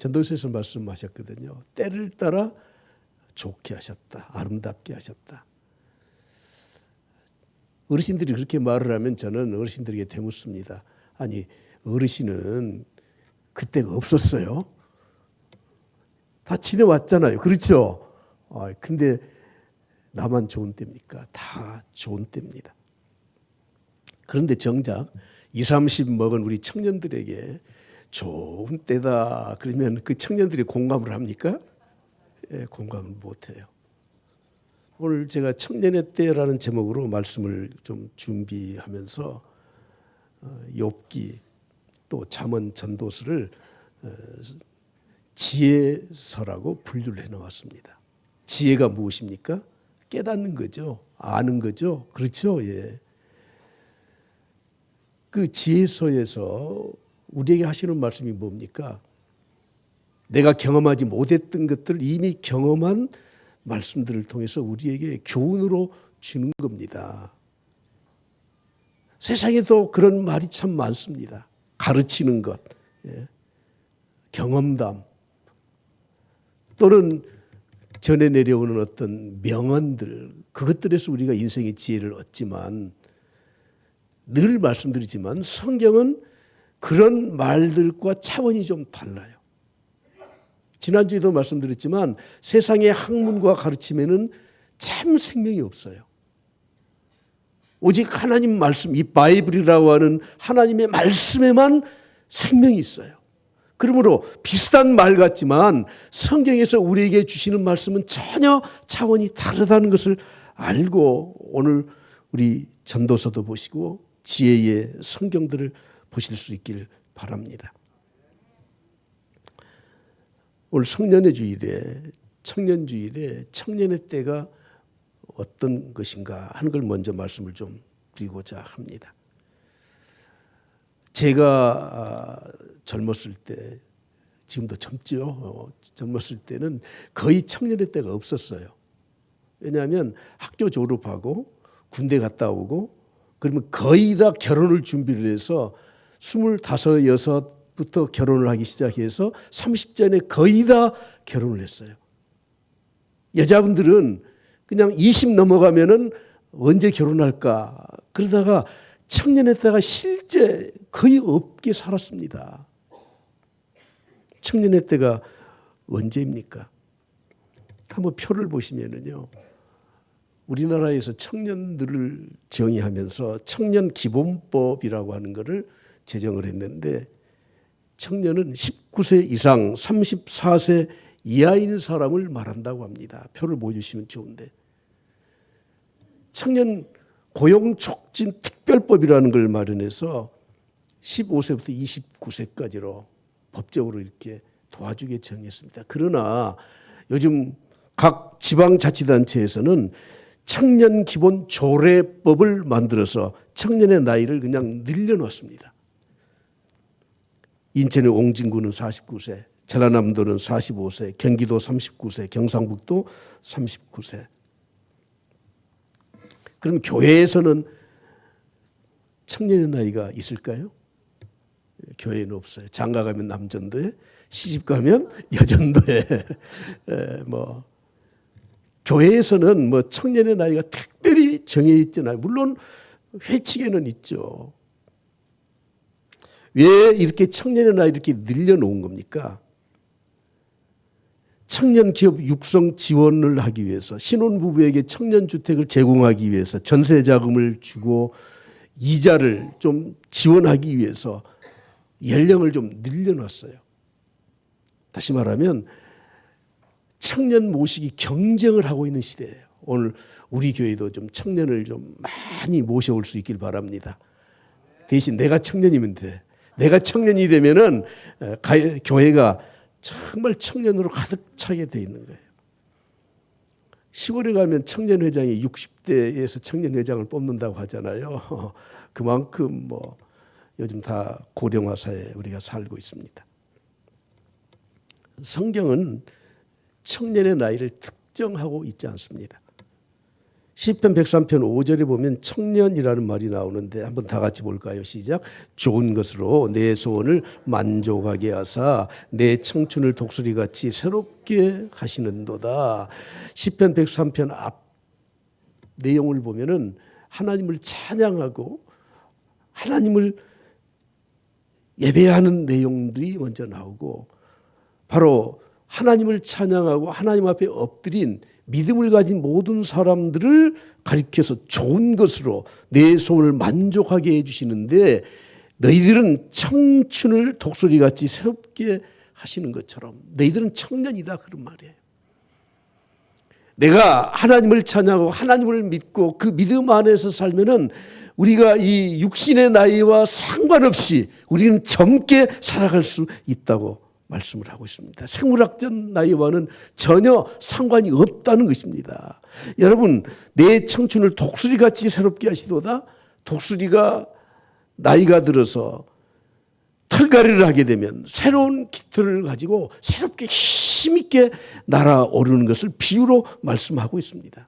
전도서에서 말씀하셨거든요. 때를 따라 좋게 하셨다. 아름답게 하셨다. 어르신들이 그렇게 말을 하면 저는 어르신들에게 되묻습니다. 아니, 어르신은 그때가 없었어요. 다 지내왔잖아요. 그렇죠? 근데 나만 좋은 때입니까? 다 좋은 때입니다. 그런데 정작 20, 30 먹은 우리 청년들에게 좋은 때다 그러면 그 청년들이 공감을 합니까? 예, 공감을 못해요. 오늘 제가 청년의 때라는 제목으로 말씀을 좀 준비하면서 욥기 또 잠언 전도서를 지혜서라고 분류를 해놓았습니다. 지혜가 무엇입니까? 깨닫는 거죠. 아는 거죠. 그렇죠. 예. 그 지혜서에서 우리에게 하시는 말씀이 뭡니까? 내가 경험하지 못했던 것들을 이미 경험한 말씀들을 통해서 우리에게 교훈으로 주는 겁니다. 세상에도 그런 말이 참 많습니다. 가르치는 것, 경험담, 또는 전해 내려오는 어떤 명언들, 그것들에서 우리가 인생의 지혜를 얻지만 늘 말씀드리지만 성경은 그런 말들과 차원이 좀 달라요. 지난주에도 말씀드렸지만 세상의 학문과 가르침에는 참 생명이 없어요. 오직 하나님 말씀, 이 바이블이라고 하는 하나님의 말씀에만 생명이 있어요. 그러므로 비슷한 말 같지만 성경에서 우리에게 주시는 말씀은 전혀 차원이 다르다는 것을 알고 오늘 우리 전도서도 보시고 지혜의 성경들을 보실 수 있길 바랍니다. 오늘 성년의 주일에 청년주일에 청년의 때가 어떤 것인가 하는 걸 먼저 말씀을 좀 드리고자 합니다. 제가 젊었을 때, 지금도 젊죠. 젊었을 때는 거의 청년의 때가 없었어요. 왜냐하면 학교 졸업하고 군대 갔다 오고 그러면 거의 다 결혼을 준비를 해서 25, 6부터 결혼을 하기 시작해서 30전에 거의 다 결혼을 했어요. 여자분들은 그냥 20 넘어가면은 언제 결혼할까 그러다가 청년의 때가 실제 거의 없게 살았습니다. 청년의 때가 언제입니까? 한번 표를 보시면은요. 우리나라에서 청년들을 정의하면서 청년 기본법이라고 하는 것을 제정을 했는데 청년은 19세 이상 34세 이하인 사람을 말한다고 합니다. 표를 보여주시면 좋은데 청년 고용촉진 특별법이라는 걸 마련해서 15세부터 29세까지로 법적으로 이렇게 도와주게 정했습니다. 그러나 요즘 각 지방자치단체에서는 청년 기본 조례법을 만들어서 청년의 나이를 그냥 늘려놓습니다. 인천의 옹진구는 49세, 전라남도는 45세, 경기도 39세, 경상북도 39세. 그럼 교회에서는 청년의 나이가 있을까요? 교회는 없어요. 장가 가면 남전도에, 시집 가면 여전도에. 교회에서는 청년의 나이가 특별히 정해 있잖아요. 물론 회칙에는 있죠. 왜 이렇게 청년의 나이를 이렇게 늘려놓은 겁니까? 청년 기업 육성 지원을 하기 위해서 신혼부부에게 청년주택을 제공하기 위해서 전세자금을 주고 이자를 좀 지원하기 위해서 연령을 좀 늘려놨어요. 다시 말하면 청년 모시기 경쟁을 하고 있는 시대예요. 오늘 우리 교회도 좀 청년을 좀 많이 모셔올 수 있길 바랍니다. 대신 내가 청년이면 돼. 내가 청년이 되면은 교회가 정말 청년으로 가득 차게 돼 있는 거예요. 시골에 가면 청년회장이 60대에서 청년회장을 뽑는다고 하잖아요. 그만큼 요즘 다 고령화 사회에 우리가 살고 있습니다. 성경은 청년의 나이를 특정하고 있지 않습니다. 시편 103편 5절에 보면 청년이라는 말이 나오는데 한번 다 같이 볼까요? 시작. 좋은 것으로 내 소원을 만족하게 하사 내 청춘을 독수리같이 새롭게 하시는도다. 시편 103편 앞 내용을 보면은 하나님을 찬양하고 하나님을 예배하는 내용들이 먼저 나오고, 바로 하나님을 찬양하고 하나님 앞에 엎드린 믿음을 가진 모든 사람들을 가리켜서 좋은 것으로 내 소원을 만족하게 해주시는데, 너희들은 청춘을 독수리같이 새롭게 하시는 것처럼 너희들은 청년이다, 그런 말이에요. 내가 하나님을 찬양하고 하나님을 믿고 그 믿음 안에서 살면은 우리가 이 육신의 나이와 상관없이 우리는 젊게 살아갈 수 있다고 말씀을 하고 있습니다. 생물학적 나이와는 전혀 상관이 없다는 것입니다. 여러분, 내 청춘을 독수리같이 새롭게 하시도다. 독수리가 나이가 들어서 털갈이를 하게 되면 새로운 깃털을 가지고 새롭게 힘있게 날아오르는 것을 비유로 말씀하고 있습니다.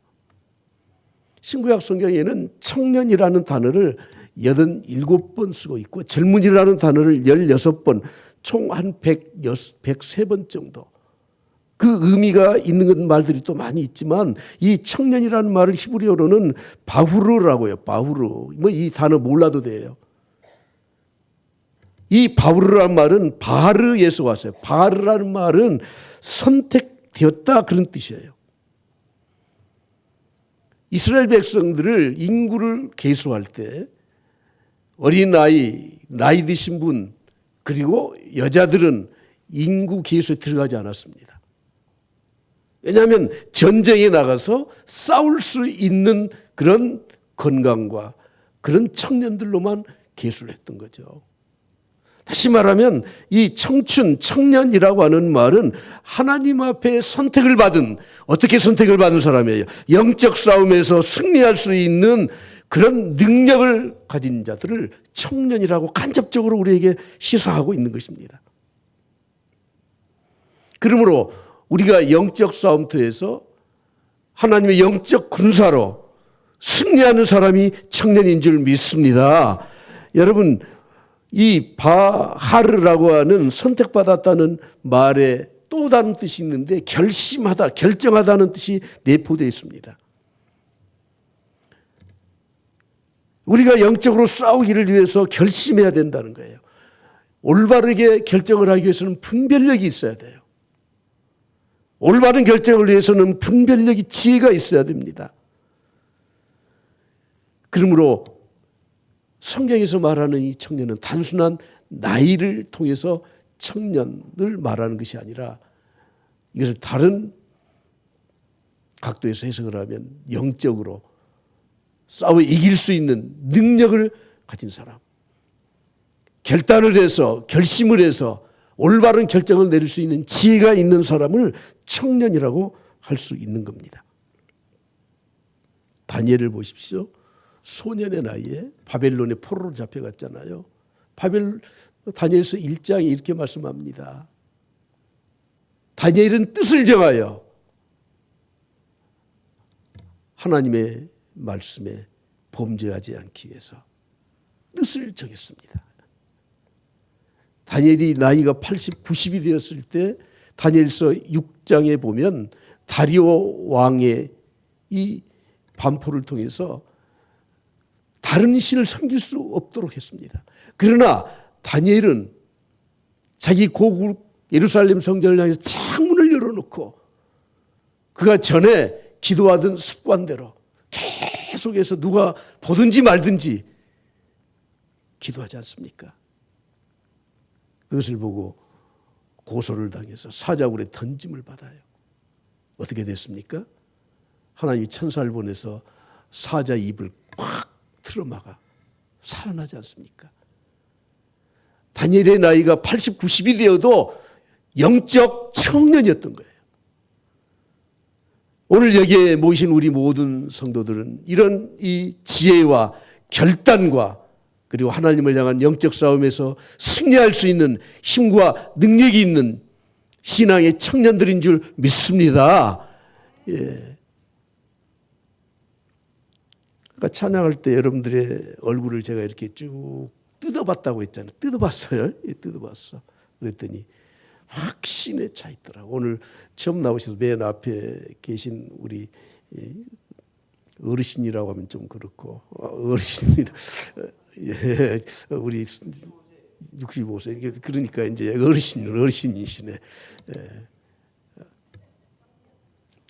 신구약 성경에는 청년이라는 단어를 87번 쓰고 있고 젊은이라는 단어를 16번, 총 한 103번 정도. 그 의미가 있는 말들이 또 많이 있지만, 이 청년이라는 말을 히브리어로는 바후르라고 해요. 바후르. 뭐 이 단어 몰라도 돼요. 이 바후르라는 말은 바하르에서 왔어요. 바하르라는 말은 선택되었다, 그런 뜻이에요. 이스라엘 백성들을 인구를 계수할 때 어린아이, 나이 드신 분, 그리고 여자들은 인구 계수에 들어가지 않았습니다. 왜냐하면 전쟁에 나가서 싸울 수 있는 그런 건강과 그런 청년들로만 계수를 했던 거죠. 다시 말하면 이 청춘, 청년이라고 하는 말은 하나님 앞에 선택을 받은, 어떻게 선택을 받은 사람이에요? 영적 싸움에서 승리할 수 있는 그런 능력을 가진 자들을 청년이라고 간접적으로 우리에게 시사하고 있는 것입니다. 그러므로 우리가 영적 싸움터에서 하나님의 영적 군사로 승리하는 사람이 청년인 줄 믿습니다. 여러분, 이 바하르라고 하는 선택받았다는 말에 또 다른 뜻이 있는데, 결심하다, 결정하다는 뜻이 내포되어 있습니다. 우리가 영적으로 싸우기를 위해서 결심해야 된다는 거예요. 올바르게 결정을 하기 위해서는 분별력이 있어야 돼요. 올바른 결정을 위해서는 분별력이, 지혜가 있어야 됩니다. 그러므로 성경에서 말하는 이 청년은 단순한 나이를 통해서 청년을 말하는 것이 아니라, 이것을 다른 각도에서 해석을 하면 영적으로 싸워 이길 수 있는 능력을 가진 사람, 결단을 해서, 결심을 해서 올바른 결정을 내릴 수 있는 지혜가 있는 사람을 청년이라고 할 수 있는 겁니다. 다니엘을 보십시오. 소년의 나이에 바벨론의 포로로 잡혀갔잖아요. 다니엘서 1장에 이렇게 말씀합니다. 다니엘은 뜻을 정하여 하나님의 말씀에 범죄하지 않기 위해서 뜻을 정했습니다. 다니엘이 나이가 80, 90이 되었을 때 다니엘서 6장에 보면 다리오 왕의 이 반포를 통해서 다른 신을 섬길 수 없도록 했습니다. 그러나 다니엘은 자기 고국 예루살렘 성전을 향해서 창문을 열어놓고 그가 전에 기도하던 습관대로 계속해서 누가 보든지 말든지 기도하지 않습니까? 그것을 보고 고소를 당해서 사자굴에 던짐을 받아요. 어떻게 됐습니까? 하나님이 천사를 보내서 사자 입을 꽉 틀어막아 살아나지 않습니까? 다니엘의 나이가 80, 90이 되어도 영적 청년이었던 거예요. 오늘 여기에 모이신 우리 모든 성도들은 이런 이 지혜와 결단과 그리고 하나님을 향한 영적 싸움에서 승리할 수 있는 힘과 능력이 있는 신앙의 청년들인 줄 믿습니다. 예. 그러니까 찬양할 때 여러분들의 얼굴을 제가 이렇게 쭉 뜯어봤다고 했잖아요. 뜯어봤어요. 예, 뜯어봤어. 그랬더니 확신에 차 있더라고. 오늘 처음 나오셔서 맨 앞에 계신 우리 어르신이라고 하면 좀 그렇고 어르신이라 예, 우리 65세 그러니까 이제 어르신이시네. 예.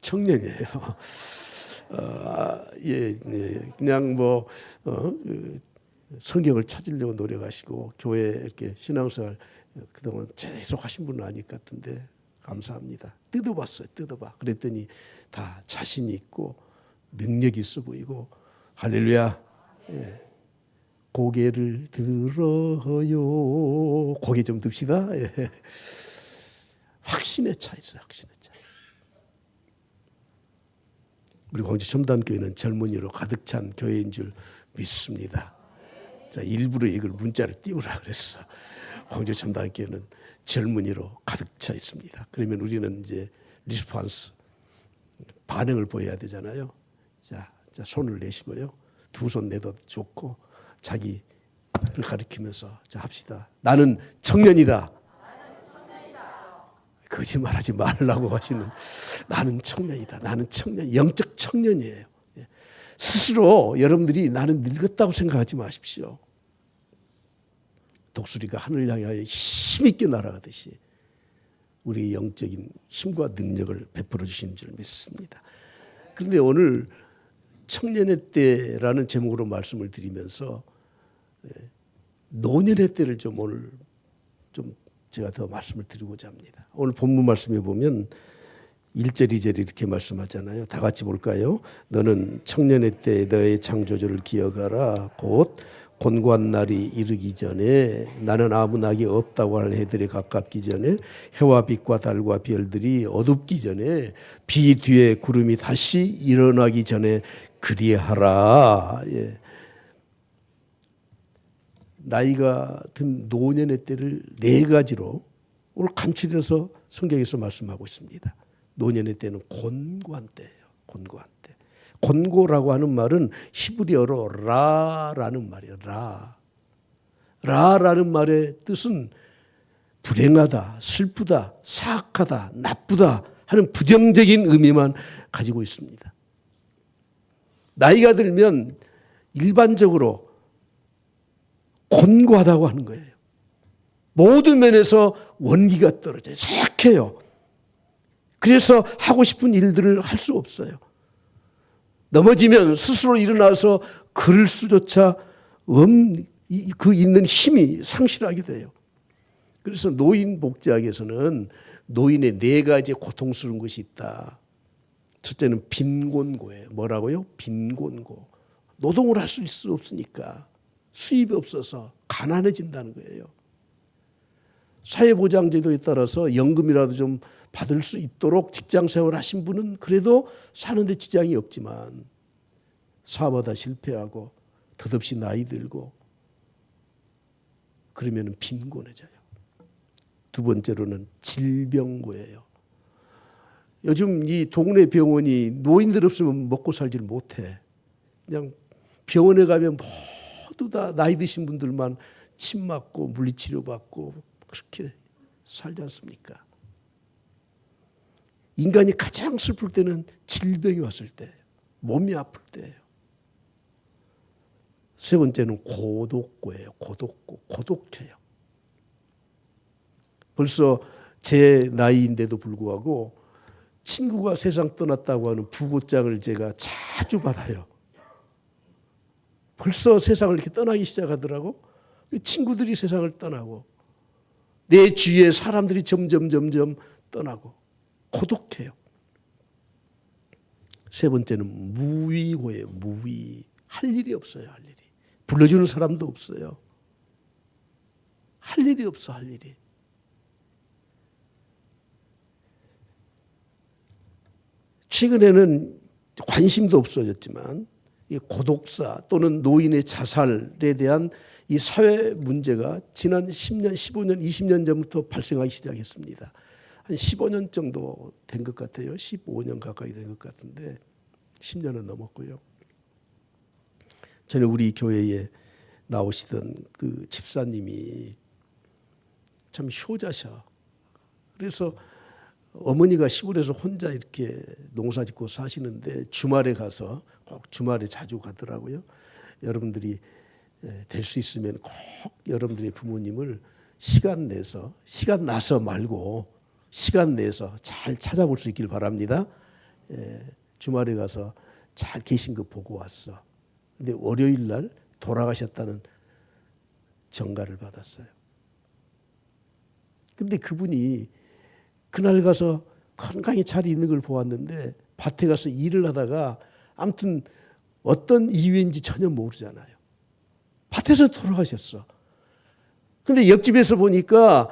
청년이에요. 예, 예, 그냥 뭐 성경을 찾으려고 노력하시고 교회 이렇게 신앙생활 그동안 계속 하신 분은 아닐 것 같은데 감사합니다. 뜯어봤어요. 뜯어봐. 그랬더니 다 자신 있고 능력 있어 보이고 할렐루야. 예. 고개를 들어요. 고개 좀 듭시다. 예. 확신에 차 있어요. 확신에 차. 우리 광주 첨단교회는 젊은이로 가득 찬 교회인 줄 믿습니다. 자, 일부러 이걸 문자를 띄우라 그랬어. 광주 첨단교회는 젊은이로 가득 차 있습니다. 그러면 우리는 이제 리스폰스 반응을 보여야 되잖아요. 자, 손을 내시고요. 두 손 내도 좋고 자기를 가리키면서 자 합시다. 나는 청년이다. 거짓말하지 말라고 하시는 나는 청년이다. 나는 청년, 영적 청년이에요. 스스로 여러분들이 나는 늙었다고 생각하지 마십시오. 독수리가 하늘 향하여 힘있게 날아가듯이 우리의 영적인 힘과 능력을 베풀어 주시는 줄 믿습니다. 그런데 오늘 청년의 때라는 제목으로 말씀을 드리면서 노년의 때를 좀 오늘 좀 제가 더 말씀을 드리고자 합니다. 오늘 본문 말씀에 보면 1절 2절 이렇게 말씀하잖아요. 다 같이 볼까요? 너는 청년의 때 너의 창조주를 기억하라. 곧 곤고한 날이 이르기 전에 나는 아무 낙이 없다고 할 해들에 가깝기 전에 해와 빛과 달과 별들이 어둡기 전에 비 뒤에 구름이 다시 일어나기 전에 그리하라. 예. 나이가 든 노년의 때를 네 가지로 오늘 간추려서 성경에서 말씀하고 있습니다. 노년의 때는 곤고한 때예요. 곤고한 때. 곤고라고 하는 말은 히브리어로 라라는 말이에요. 라라는 말의 뜻은 불행하다, 슬프다, 사악하다, 나쁘다 하는 부정적인 의미만 가지고 있습니다. 나이가 들면 일반적으로 곤고하다고 하는 거예요. 모든 면에서 원기가 떨어져요. 쇠약해요. 그래서 하고 싶은 일들을 할 수 없어요. 넘어지면 스스로 일어나서 걸을 수조차 그 있는 힘이 상실하게 돼요. 그래서 노인 복지학에서는 노인의 네 가지 고통스러운 것이 있다. 첫째는 빈곤고예요. 뭐라고요? 빈곤고. 노동을 할 수 없으니까. 수입이 없어서 가난해진다는 거예요. 사회보장제도에 따라서 연금이라도 좀 받을 수 있도록 직장생활 하신 분은 그래도 사는데 지장이 없지만 사업하다 실패하고 덧없이 나이 들고 그러면 빈곤해져요. 두 번째로는 질병고예요. 요즘 이 동네 병원이 노인들 없으면 먹고 살질 못해. 그냥 병원에 가면 모두 다 나이 드신 분들만 침 맞고 물리치료 받고 그렇게 살지 않습니까? 인간이 가장 슬플 때는 질병이 왔을 때, 몸이 아플 때예요. 세 번째는 고독고예요. 고독해요. 벌써 제 나이인데도 불구하고 친구가 세상 떠났다고 하는 부고장을 제가 자주 받아요. 벌써 세상을 이렇게 떠나기 시작하더라고. 친구들이 세상을 떠나고 내 주위에 사람들이 점점 떠나고 고독해요. 세 번째는 무위고예요. 무위. 할 일이 없어요. 할 일이. 불러주는 사람도 없어요. 할 일이 없어. 할 일이. 최근에는 관심도 없어졌지만 이 고독사 또는 노인의 자살에 대한 이 사회 문제가 지난 10년, 15년, 20년 전부터 발생하기 시작했습니다. 한 15년 정도 된 것 같아요. 15년 가까이 된 것 같은데 10년은 넘었고요. 전에 우리 교회에 나오시던 그 집사님이 참 효자셔. 그래서 어머니가 시골에서 혼자 이렇게 농사 짓고 사시는데 주말에 가서 꼭 주말에 자주 가더라고요. 여러분들이 될 수 있으면 꼭 여러분들의 부모님을 시간 나서 말고 시간 내서 잘 찾아볼 수 있길 바랍니다. 주말에 가서 잘 계신 거 보고 왔어. 근데 월요일 날 돌아가셨다는 전가를 받았어요. 근데 그분이 그날 가서 건강히 잘 있는 걸 보았는데 밭에 가서 일을 하다가 아무튼 어떤 이유인지 전혀 모르잖아요. 밭에서 돌아가셨어. 근데 옆집에서 보니까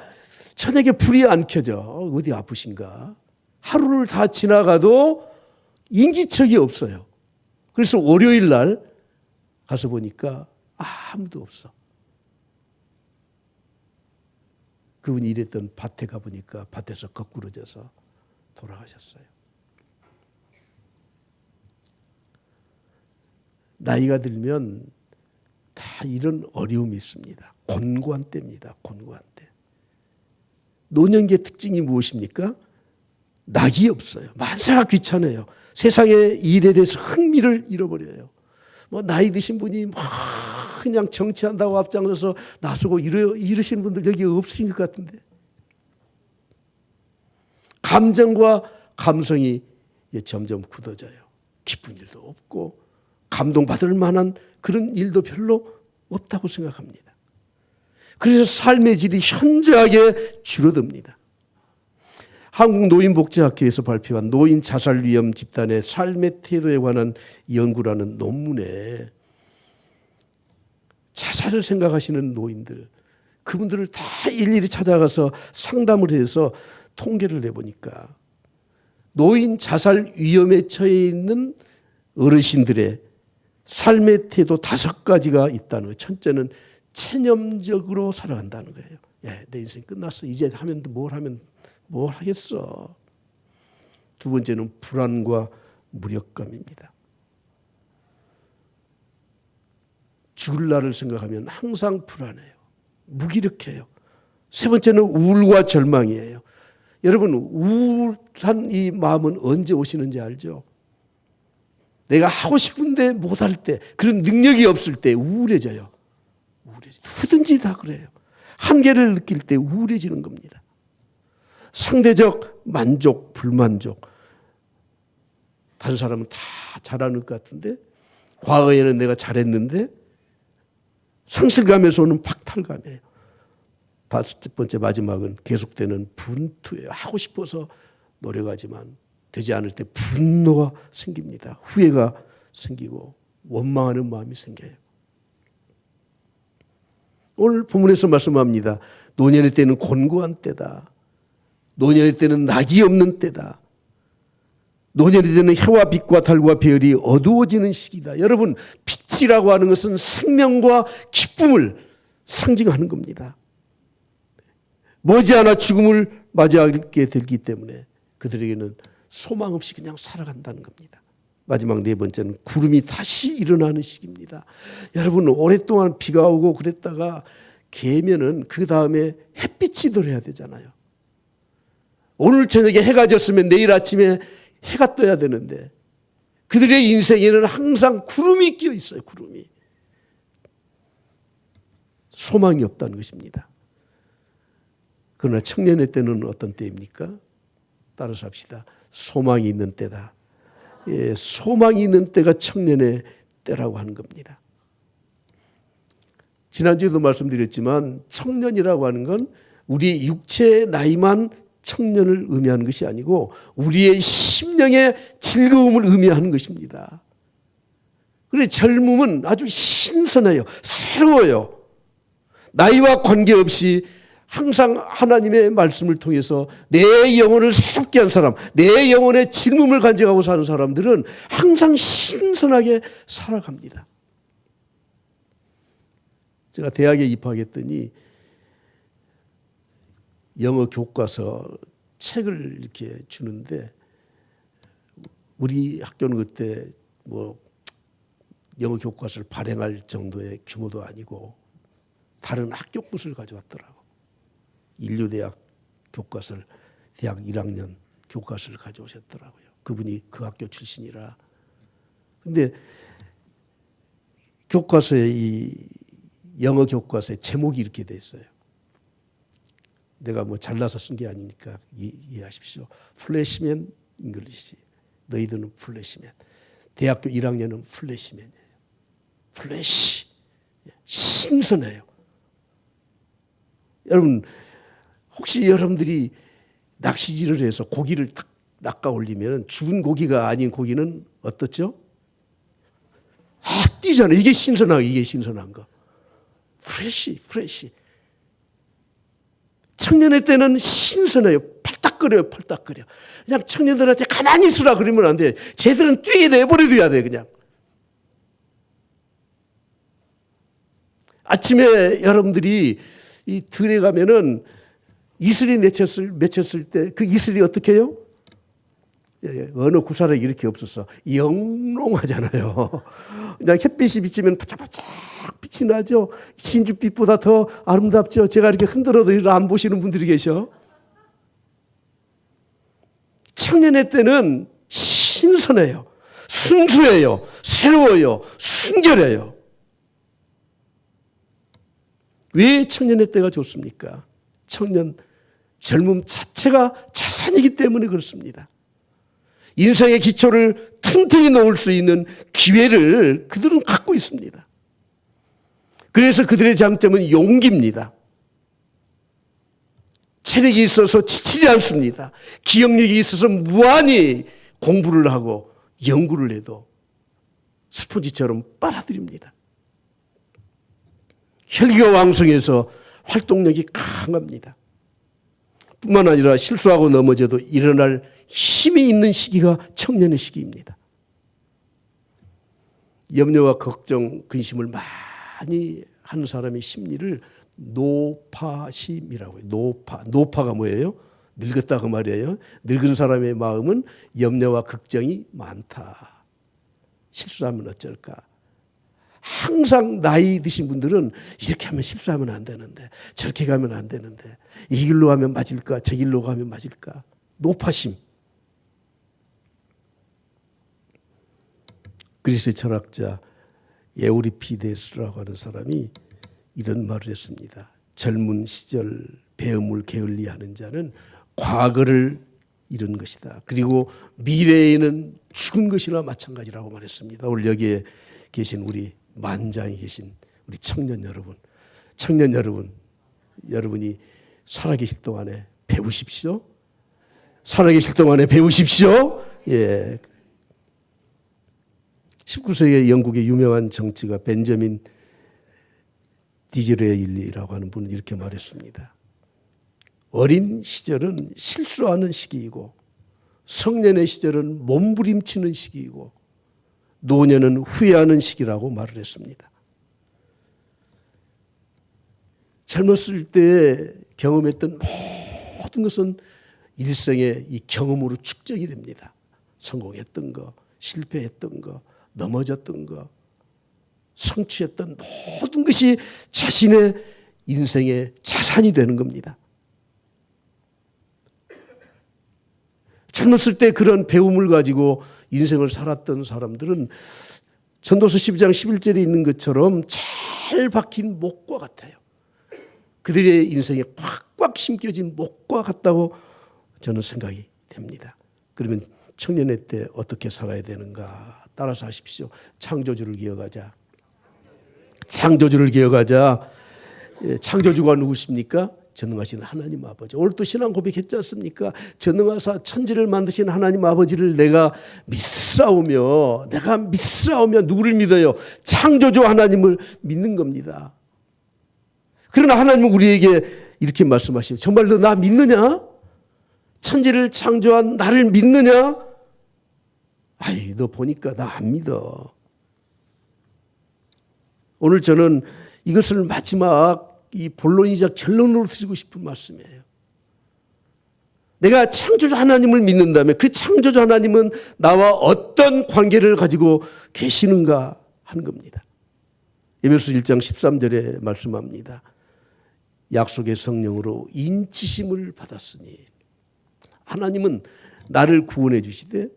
저녁에 불이 안 켜져. 어디 아프신가? 하루를 다 지나가도 인기척이 없어요. 그래서 월요일 날 가서 보니까 아무도 없어. 그분이 일했던 밭에 가보니까 밭에서 거꾸러져서 돌아가셨어요. 나이가 들면 다 이런 어려움이 있습니다. 곤고한 때입니다. 곤고한 때. 노년기의 특징이 무엇입니까? 낙이 없어요. 만사가 귀찮아요. 세상의 일에 대해서 흥미를 잃어버려요. 뭐 나이 드신 분이 막 그냥 정치한다고 앞장서서 나서고 이러시는 분들 여기 없으신 것 같은데. 감정과 감성이 점점 굳어져요. 기쁜 일도 없고 감동받을 만한 그런 일도 별로 없다고 생각합니다. 그래서 삶의 질이 현저하게 줄어듭니다. 한국노인복지학회에서 발표한 노인 자살 위험 집단의 삶의 태도에 관한 연구라는 논문에 자살을 생각하시는 노인들, 그분들을 다 일일이 찾아가서 상담을 해서 통계를 내보니까 노인 자살 위험에 처해 있는 어르신들의 삶의 태도 5가지가 있다는 거예요. 첫째는 체념적으로 살아간다는 거예요. 내 인생 끝났어. 이제 뭘 하겠어. 두 번째는 불안과 무력감입니다. 죽을 날을 생각하면 항상 불안해요. 무기력해요. 세 번째는 우울과 절망이에요. 여러분, 우울한 이 마음은 언제 오시는지 알죠? 내가 하고 싶은데 못할 때, 그런 능력이 없을 때 우울해져요. 누구든지 다 그래요. 한계를 느낄 때 우울해지는 겁니다. 상대적 만족, 불만족. 다른 사람은 다 잘하는 것 같은데 과거에는 내가 잘했는데 상실감에서 오는 박탈감이에요. 5번째 마지막은 계속되는 분투예요. 하고 싶어서 노력하지만 되지 않을 때 분노가 생깁니다. 후회가 생기고 원망하는 마음이 생겨요. 오늘 본문에서 말씀합니다. 노년의 때는 곤고한 때다. 노년의 때는 낙이 없는 때다. 노년의 때는 해와 빛과 달과 별이 어두워지는 시기다. 여러분, 빛이라고 하는 것은 생명과 기쁨을 상징하는 겁니다. 머지않아 죽음을 맞이하게 되기 때문에 그들에게는 소망 없이 그냥 살아간다는 겁니다. 마지막 4번째는 구름이 다시 일어나는 시기입니다. 여러분, 오랫동안 비가 오고 그랬다가 개면은 그 다음에 햇빛이 들어야 되잖아요. 오늘 저녁에 해가 졌으면 내일 아침에 해가 떠야 되는데 그들의 인생에는 항상 구름이 끼어 있어요. 구름이. 소망이 없다는 것입니다. 그러나 청년의 때는 어떤 때입니까? 따라서 합시다. 소망이 있는 때다. 예, 소망이 있는 때가 청년의 때라고 하는 겁니다. 지난주에도 말씀드렸지만 청년이라고 하는 건 우리 육체의 나이만 청년을 의미하는 것이 아니고 우리의 심령의 즐거움을 의미하는 것입니다. 그래서 젊음은 아주 신선해요. 새로워요. 나이와 관계없이 항상 하나님의 말씀을 통해서 내 영혼을 새롭게 한 사람, 내 영혼의 즐거움을 간직하고 사는 사람들은 항상 신선하게 살아갑니다. 제가 대학에 입학했더니 영어 교과서 책을 이렇게 주는데 우리 학교는 그때 뭐 영어 교과서를 발행할 정도의 규모도 아니고 다른 학교 것을 가져왔더라고. 인류대학 교과서를 대학 1학년 교과서를 가져오셨더라고요. 그분이 그 학교 출신이라. 근데 교과서에 이 영어 교과서에 제목이 이렇게 돼 있어요. 내가 뭐 잘나서 쓴 게 아니니까 이해하십시오. 플래시맨 잉글리시. 너희들은 플래시맨. 대학교 1학년은 플래시맨이에요. 플래시. 신선해요. 여러분 혹시 여러분들이 낚시질을 해서 고기를 딱 낚아 올리면 죽은 고기가 아닌 고기는 어떻죠? 뛰잖아요. 이게 신선한 거. 프레시. 청년의 때는 신선해요. 팔딱거려요. 그냥 청년들한테 가만히 있으라 그러면 안 돼. 쟤들은 뛰게 내버려둬야 돼, 그냥. 아침에 여러분들이 이 들에 가면은 이슬이 맺혔을 때 그 이슬이 어떻게 해요? 어느 구사력이 이렇게 없어서 영롱하잖아요. 그냥 햇빛이 비치면 바짝바짝 빛이 나죠. 진주빛보다 더 아름답죠. 제가 이렇게 흔들어도 이걸 안 보시는 분들이 계셔. 청년의 때는 신선해요. 순수해요. 새로워요. 순결해요. 왜 청년의 때가 좋습니까? 젊음 자체가 자산이기 때문에 그렇습니다. 인생의 기초를 튼튼히 놓을 수 있는 기회를 그들은 갖고 있습니다. 그래서 그들의 장점은 용기입니다. 체력이 있어서 지치지 않습니다. 기억력이 있어서 무한히 공부를 하고 연구를 해도 스폰지처럼 빨아들입니다. 혈기가 왕성해서 활동력이 강합니다. 뿐만 아니라 실수하고 넘어져도 일어날 힘이 있는 시기가 청년의 시기입니다. 염려와 걱정, 근심을 많이 하는 사람의 심리를 노파심이라고 해요. 노파가 뭐예요? 늙었다 그 말이에요. 늙은 사람의 마음은 염려와 걱정이 많다. 실수하면 어쩔까? 항상 나이 드신 분들은 이렇게 하면 실수하면 안 되는데 저렇게 가면 안 되는데 이 길로 가면 맞을까? 저 길로 가면 맞을까? 노파심. 그리스의 철학자 에우리피데스라고 하는 사람이 이런 말을 했습니다. 젊은 시절 배움을 게을리하는 자는 과거를 잃은 것이다. 그리고 미래에는 죽은 것이나 마찬가지라고 말했습니다. 오늘 여기에 계신 우리 만장에 계신 우리 청년 여러분, 여러분이 살아계실 동안에 배우십시오. 살아계실 동안에 배우십시오. 예. 19세기 영국의 유명한 정치가 벤저민 디즈레일리라고 하는 분은 이렇게 말했습니다. 어린 시절은 실수하는 시기이고 성년의 시절은 몸부림치는 시기이고 노년은 후회하는 시기라고 말을 했습니다. 젊었을 때 경험했던 모든 것은 일생의 이 경험으로 축적이 됩니다. 성공했던 거, 실패했던 거, 넘어졌던 거, 성취했던 모든 것이 자신의 인생의 자산이 되는 겁니다. 젊었을 때 그런 배움을 가지고 인생을 살았던 사람들은 전도서 12장 11절에 있는 것처럼 잘 박힌 목과 같아요. 그들의 인생에 꽉꽉 심겨진 목과 같다고 저는 생각이 됩니다. 그러면 청년의 때 어떻게 살아야 되는가? 따라서 하십시오. 창조주를 기억하자. 창조주를 기억하자. 창조주가 누구십니까? 전능하신 하나님 아버지. 오늘 또 신앙 고백했지 않습니까? 전능하사 천지를 만드신 하나님 아버지를 내가 믿사오며 누구를 믿어요? 창조주 하나님을 믿는 겁니다. 그러나 하나님은 우리에게 이렇게 말씀하시죠. 정말 너 나 믿느냐? 천지를 창조한 나를 믿느냐? 아이, 너 보니까 나 안 믿어. 오늘 저는 이것을 마지막 이 본론이자 결론으로 드리고 싶은 말씀이에요. 내가 창조주 하나님을 믿는다면 그 창조주 하나님은 나와 어떤 관계를 가지고 계시는가 한 겁니다. 에베소 1장 13절에 말씀합니다. 약속의 성령으로 인치심을 받았으니, 하나님은 나를 구원해 주시되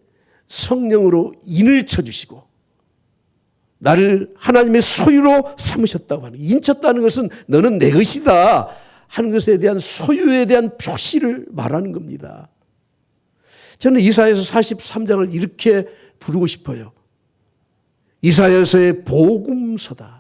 성령으로 인을 쳐주시고 나를 하나님의 소유로 삼으셨다고 하는, 인쳤다는 것은 너는 내 것이다 하는 것에 대한 소유에 대한 표시를 말하는 겁니다. 저는 이사야서 43장을 이렇게 부르고 싶어요. 이사야서의 복음서다.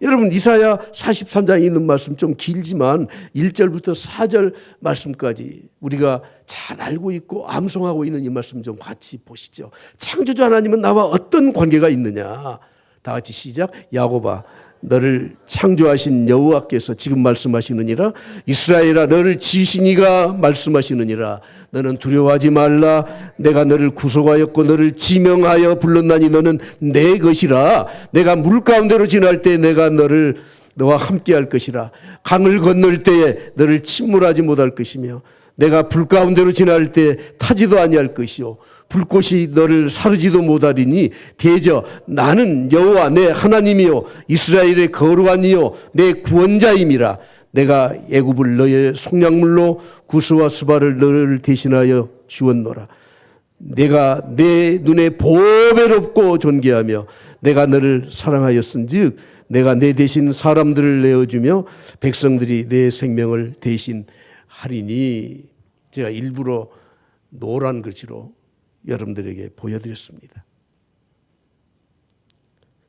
여러분, 이사야 43장에 있는 말씀 좀 길지만 1절부터 4절 말씀까지 우리가 잘 알고 있고 암송하고 있는 이 말씀 좀 같이 보시죠. 창조주 하나님은 나와 어떤 관계가 있느냐. 다 같이 시작. 야곱아, 너를 창조하신 여호와께서 지금 말씀하시느니라. 이스라엘아, 너를 지으신 이가 말씀하시느니라. 너는 두려워하지 말라. 내가 너를 구속하였고 너를 지명하여 불렀나니 너는 내 것이라. 내가 물 가운데로 지날 때 내가 너와 함께 할 것이라. 강을 건널 때에 너를 침몰하지 못할 것이며 내가 불 가운데로 지날 때 타지도 아니할 것이요 불꽃이 너를 사르지도 못하리니 대저 나는 여호와 내 하나님이요 이스라엘의 거룩한 이요 내 구원자임이라. 내가 애굽을 너의 속량물로 구스와 스바를 너를 대신하여 주었노라. 내가 내 눈에 보배롭고 존귀하며 내가 너를 사랑하였은즉 내가 내 대신 사람들을 내어주며 백성들이 내 생명을 대신 하리니. 제가 일부러 노란 글씨로 여러분들에게 보여드렸습니다.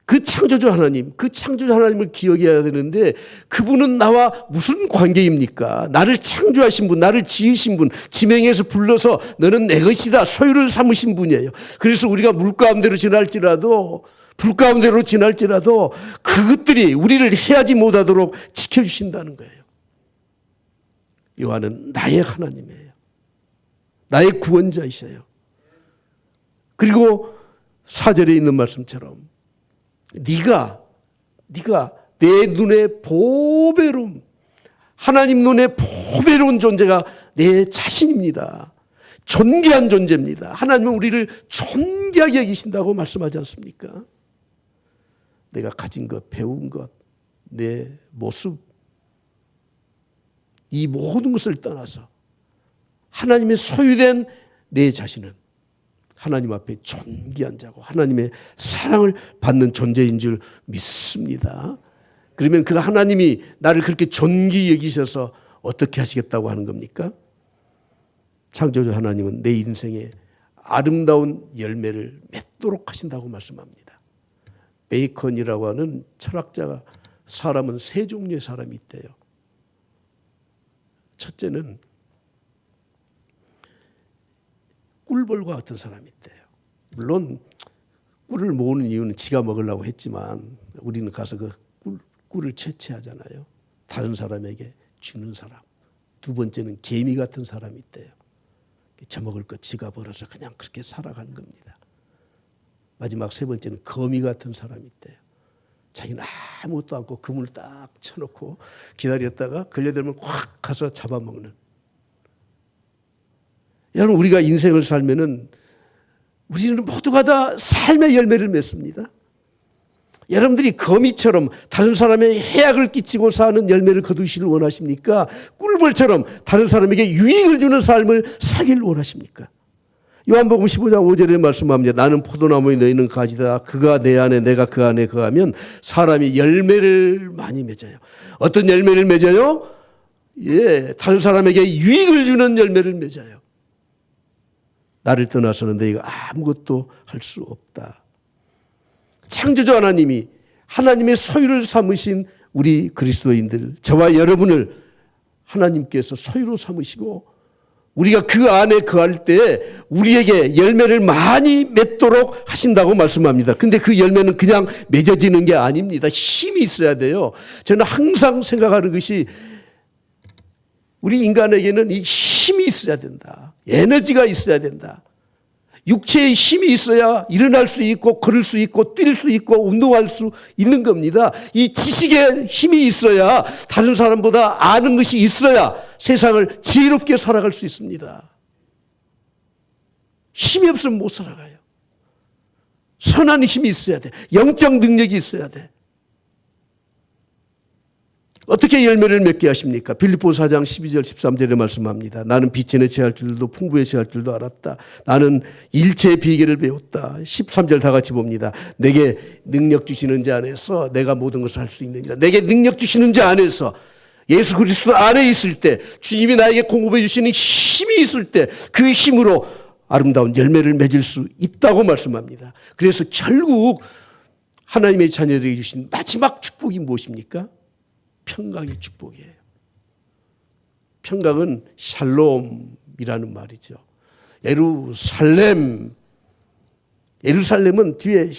그 창조주 하나님을 기억해야 되는데 그분은 나와 무슨 관계입니까? 나를 창조하신 분, 나를 지으신 분, 지명해서 불러서 너는 내 것이다 소유를 삼으신 분이에요. 그래서 우리가 물 가운데로 지날지라도 불 가운데로 지날지라도 그것들이 우리를 해하지 못하도록 지켜주신다는 거예요. 여호와는 나의 하나님이에요. 나의 구원자이셔요. 그리고 4절에 있는 말씀처럼 네가 내 눈에 보배로운, 하나님 눈에 보배로운 존재가 내 자신입니다. 존귀한 존재입니다. 하나님은 우리를 존귀하게 여기신다고 말씀하지 않습니까? 내가 가진 것, 배운 것, 내 모습, 이 모든 것을 떠나서 하나님의 소유된 내 자신은 하나님 앞에 존귀한 자고 하나님의 사랑을 받는 존재인 줄 믿습니다. 그러면 그 하나님이 나를 그렇게 존귀히 여기셔서 어떻게 하시겠다고 하는 겁니까? 창조주 하나님은 내 인생에 아름다운 열매를 맺도록 하신다고 말씀합니다. 베이컨이라고 하는 철학자가 사람은 세 종류의 사람이 있대요. 첫째는 꿀벌과 같은 사람이 있대요. 물론 꿀을 모으는 이유는 지가 먹으려고 했지만 우리는 가서 그 꿀을 채취하잖아요. 다른 사람에게 주는 사람. 두 번째는 개미 같은 사람이 있대요. 처먹을 것 지가 벌어서 그냥 그렇게 살아가는 겁니다. 마지막 세 번째는 거미 같은 사람이 있대요. 자기는 아무것도 않고 그물을 딱 쳐놓고 기다렸다가 걸려들면 확 가서 잡아먹는. 여러분, 우리가 인생을 살면은 우리는 모두가 다 삶의 열매를 맺습니다. 여러분들이 거미처럼 다른 사람의 해악을 끼치고 사는 열매를 거두시길 원하십니까? 꿀벌처럼 다른 사람에게 유익을 주는 삶을 살기를 원하십니까? 요한복음 15장 5절에 말씀합니다. 나는 포도나무에 너희는 가지다. 그가 내 안에 내가 그 안에 거하면 사람이 열매를 많이 맺어요. 어떤 열매를 맺어요? 다른 사람에게 유익을 주는 열매를 맺어요. 나를 떠나서는 너희가 아무것도 할 수 없다. 창조주 하나님이 하나님의 소유를 삼으신 우리 그리스도인들, 저와 여러분을 하나님께서 소유로 삼으시고 우리가 그 안에 거할 때 우리에게 열매를 많이 맺도록 하신다고 말씀합니다. 근데 그 열매는 그냥 맺어지는 게 아닙니다. 힘이 있어야 돼요. 저는 항상 생각하는 것이 우리 인간에게는 이 힘이 있어야 된다. 에너지가 있어야 된다. 육체의 힘이 있어야 일어날 수 있고 걸을 수 있고 뛸 수 있고 운동할 수 있는 겁니다. 이 지식의 힘이 있어야, 다른 사람보다 아는 것이 있어야 세상을 지혜롭게 살아갈 수 있습니다. 힘이 없으면 못 살아가요. 선한 힘이 있어야 돼. 영적 능력이 있어야 돼. 어떻게 열매를 맺게 하십니까? 빌립보서 4장 12절 13절에 말씀합니다. 나는 빛에 체할 줄도 풍부에 체할 줄도 알았다. 나는 일체의 비결을 배웠다. 13절 다 같이 봅니다. 내게 능력 주시는 자 안에서 내가 모든 것을 할 수 있느니라. 내게 능력 주시는 자 안에서 예수 그리스도 안에 있을 때 주님이 나에게 공급해 주시는 힘이 있을 때 그 힘으로 아름다운 열매를 맺을 수 있다고 말씀합니다. 그래서 결국 하나님의 자녀들에게 주신 마지막 축복이 무엇입니까? 평강의 축복이에요. 평강은 샬롬이라는 말이죠. 예루살렘은 뒤에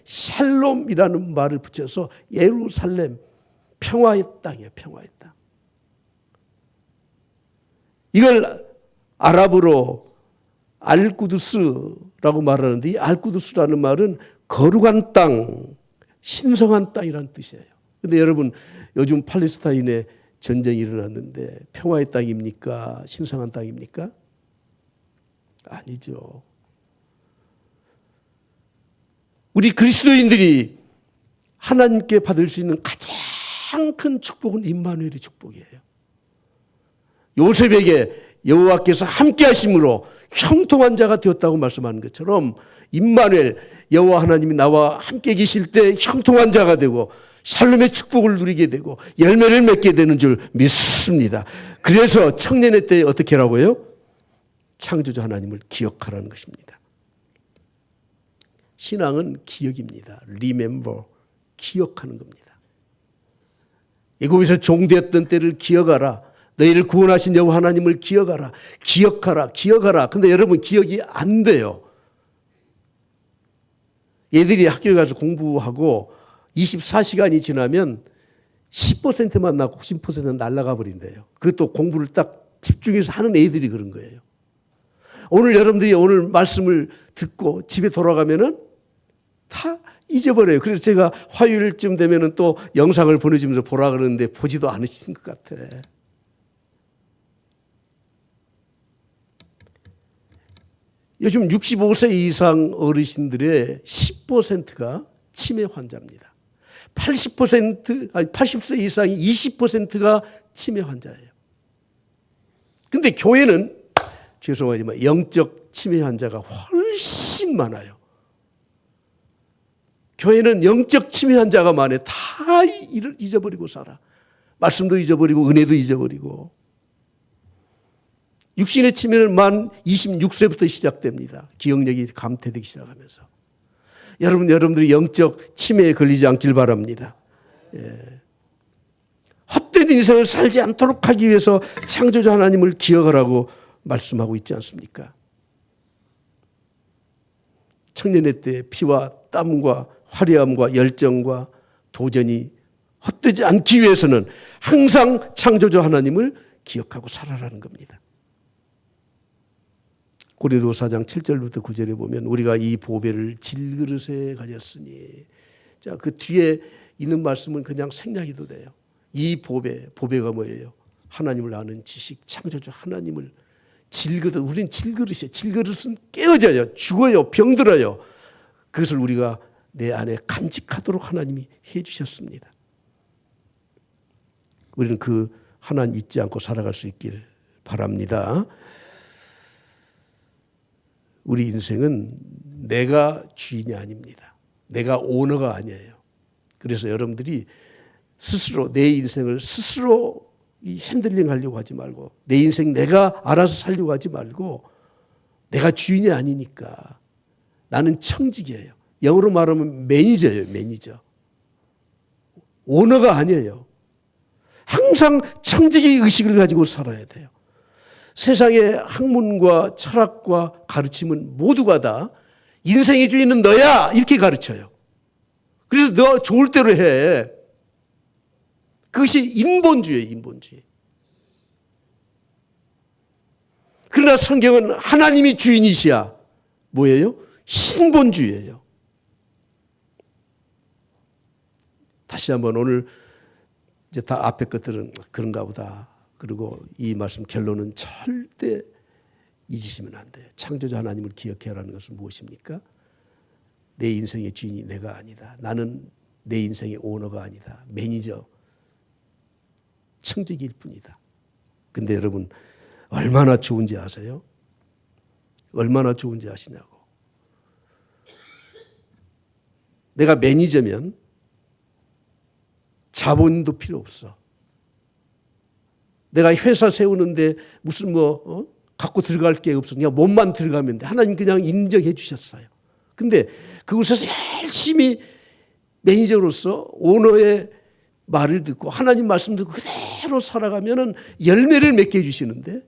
샬롬이라는 말을 붙여서 예루살렘, 평화의 땅이에요. 평화의 땅. 이걸 아랍어로 알꾸두스라고 말하는데 이 알꾸두스라는 말은 거룩한 땅, 신성한 땅이라는 뜻이에요. 그런데 여러분 요즘 팔레스타인에 전쟁이 일어났는데 평화의 땅입니까? 신성한 땅입니까? 아니죠. 우리 그리스도인들이 하나님께 받을 수 있는 가장 큰 축복은 임마누엘의 축복이에요. 요셉에게 여호와께서 함께 하심으로 형통한 자가 되었다고 말씀하는 것처럼 임마누엘 여호와 하나님이 나와 함께 계실 때 형통한 자가 되고 샬롬의 축복을 누리게 되고 열매를 맺게 되는 줄 믿습니다. 그래서 청년의 때에 어떻게 하라고요? 창조주 하나님을 기억하라는 것입니다. 신앙은 기억입니다. Remember, 기억하는 겁니다. 애굽에서 종되었던 때를 기억하라. 너희를 구원하신 여호와 하나님을 기억하라. 기억하라. 근데 여러분 기억이 안 돼요. 얘들이 학교에 가서 공부하고 24시간이 지나면 10%만 나고 90%는 날아가 버린대요. 그것도 공부를 딱 집중해서 하는 애들이 그런 거예요. 오늘 여러분들이 오늘 말씀을 듣고 집에 돌아가면은 다 잊어버려요. 그래서 제가 화요일쯤 되면은 또 영상을 보내주면서 보라 그러는데 보지도 않으신 것 같아. 요즘 65세 이상 어르신들의 10%가 치매 환자입니다. 80세 이상이 20%가 치매 환자예요. 근데 교회는 죄송하지만 영적 치매 환자가 훨씬 많아요. 교회는 영적 치매 환자가 많아요. 다 잊어버리고 살아. 말씀도 잊어버리고 은혜도 잊어버리고. 육신의 치매는 만 26세부터 시작됩니다. 기억력이 감퇴되기 시작하면서. 여러분들이 영적 치매에 걸리지 않길 바랍니다. 예. 헛된 인생을 살지 않도록 하기 위해서 창조주 하나님을 기억하라고 말씀하고 있지 않습니까? 청년의 때 피와 땀과 화려함과 열정과 도전이 헛되지 않기 위해서는 항상 창조주 하나님을 기억하고 살아라는 겁니다. 고린도서 4장 7절부터 9절에 보면 우리가 이 보배를 질그릇에 가졌으니, 자, 그 뒤에 있는 말씀은 그냥 생략해도 돼요. 이 보배가 뭐예요? 하나님을 아는 지식, 창조주 하나님을 질그릇, 우리는 질그릇이에요. 질그릇은 깨어져요, 죽어요, 병들어요. 그것을 우리가 내 안에 간직하도록 하나님이 해 주셨습니다. 우리는 그 하나님 잊지 않고 살아갈 수 있길 바랍니다. 우리 인생은 내가 주인이 아닙니다. 내가 오너가 아니에요. 그래서 여러분들이 스스로 내 인생을 스스로 핸들링 하려고 하지 말고, 내 인생 내가 알아서 살려고 하지 말고, 내가 주인이 아니니까 나는 청직이에요. 영어로 말하면 매니저예요. 매니저. 오너가 아니에요. 항상 청직의 의식을 가지고 살아야 돼요. 세상의 학문과 철학과 가르침은 모두가 다 인생의 주인은 너야 이렇게 가르쳐요. 그래서 너 좋을 대로 해. 그것이 인본주의예요. 인본주의. 그러나 성경은 하나님이 주인이시야 뭐예요? 신본주의예요. 다시 한번 오늘 이제 다 앞에 것들은 그런가 보다. 그리고 이 말씀 결론은 절대 잊으시면 안 돼요. 창조주 하나님을 기억해야 하는 것은 무엇입니까? 내 인생의 주인이 내가 아니다. 나는 내 인생의 오너가 아니다. 매니저, 청직일 뿐이다. 근데 여러분 얼마나 좋은지 아세요? 얼마나 좋은지 아시냐고. 내가 매니저면 자본도 필요 없어. 내가 회사 세우는데 무슨 갖고 들어갈 게 없어. 그냥 몸만 들어가면 돼. 하나님 그냥 인정해 주셨어요. 근데 그곳에서 열심히 매니저로서 오너의 말을 듣고 하나님 말씀 듣고 그대로 살아가면은 열매를 맺게 해주시는데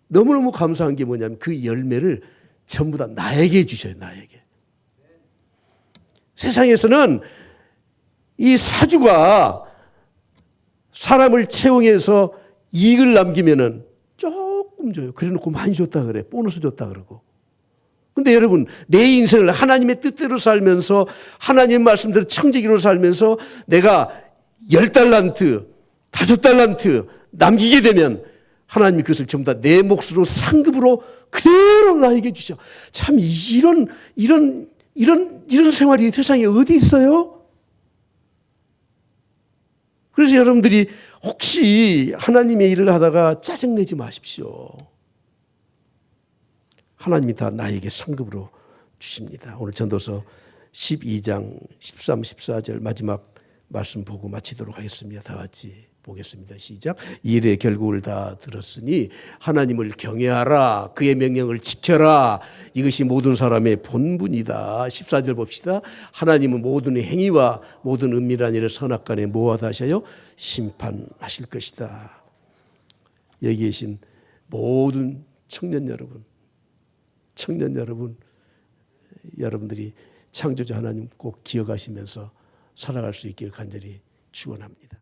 너무너무 감사한 게 뭐냐면 그 열매를 전부 다 나에게 주셔요. 나에게. 세상에서는 이 사주가 사람을 채용해서 이익을 남기면은 조금 줘요. 그래 놓고 많이 줬다 그래. 보너스 줬다 그러고. 근데 여러분 내 인생을 하나님의 뜻대로 살면서 하나님의 말씀대로 청지기로 살면서 내가 10달란트, 5달란트 남기게 되면 하나님이 그것을 전부 다 내 몫으로 상급으로 그대로 나에게 주셔. 참 이런 생활이 세상에 어디 있어요? 그래서 여러분들이 혹시 하나님의 일을 하다가 짜증내지 마십시오. 하나님이 다 나에게 상급으로 주십니다. 오늘 전도서 12장 13, 14절 마지막 말씀 보고 마치도록 하겠습니다. 다 같이 보겠습니다. 시작. 이 일의 결국을 다 들었으니 하나님을 경외하라. 그의 명령을 지켜라. 이것이 모든 사람의 본분이다. 14절 봅시다. 하나님은 모든 행위와 모든 은밀한 일을 선악간에 모아다 하셔요 심판하실 것이다. 여기 계신 모든 청년 여러분, 여러분들이 창조주 하나님 꼭 기억하시면서 살아갈 수 있기를 간절히 축원합니다.